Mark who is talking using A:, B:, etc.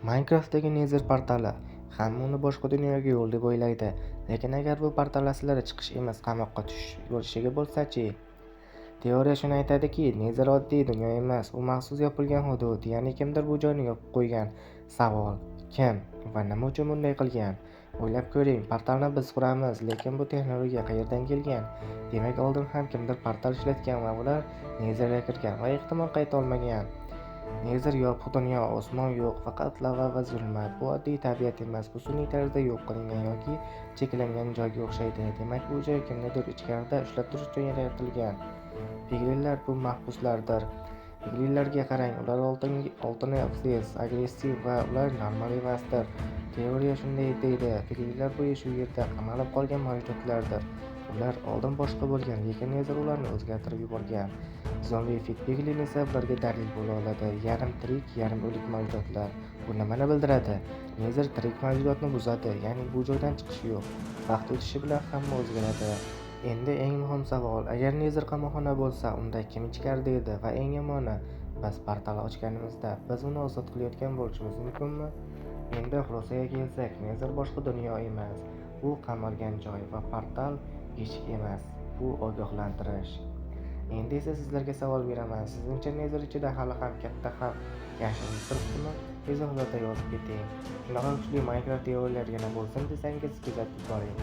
A: Minecraft'dagi Nether portali. Hamma uni boshqa dunyoga yo'l deb o'ylaydi. Lekin agar bu portal aslida chiqish emas, qamoqqa tushish bo'lishiga bo'lsa-chi? Teoriya shuni aytadiki, Nether oddiy dunyo emas, u maxsus yopilgan hudud, ya'ni kimdir bu joyni yopib qo'ygan. Savol: kim va nima uchun bunday qilgan? O'ylab ko'ring, portalni biz quramiz, lekin bu texnologiya qayerdan kelgan? Demak, oldin ham kimdir portal ishlatgan va ular Netherga kirgan va ehtimol qayta olmagan. Nether yopiq dunyo, osmon yo'q, faqat lava va zulmat. Bu oddiy tabiat emas, bu sun'iy tarzda yo'q qilingan yoki cheklangan joyga o'xshaydi. Demak, bu joy kimnidir ichkarida ushlab turish uchun yaratilgan. Piglinlar bu mahbuslardir. Piglinlarga qarang, ular oltin agressiv va ular normal emasdir. Teoriya shunday deydi, piglinlar bu shu yerda qamalib qolgan mavjudotlardir. Ular oldin boshqa bo'lgan, lekin Nether ularni o'zgartirib yuborgan. Zombifid piglin esa ularga dalil bo'la oladi. Yarim tirik, yarim o'lik mavjudotlar. Bu nimani bildiradi? Nether tirik mavjudotni buzadi, ya'ni bu joydan chiqish yo'q. Vaqt o'tishi bilan hamma o'zgaradi. Endi eng muhim savol: agar Nether qamoqxona bo'lsa, unda kim ichkarida edi? Va eng yomoni, biz portal ochganimizda biz uni ozod qilayotgan bo'lishimiz mumkinmi? Endi xulosaga kelsak, Nether boshqa dunyo emas. Bu qamalgan joy va portal eshik emas. Bu ogohlantirish. Endi esa sizlarga savol beraman. Sizningcha Nether ichida hali ham katta xavf yashirinib turibdimi? Izohlarda yozib keting. Shunaqa kuchli Minecraft teoriyalari yana bo'lsin desangiz kuzatib boring.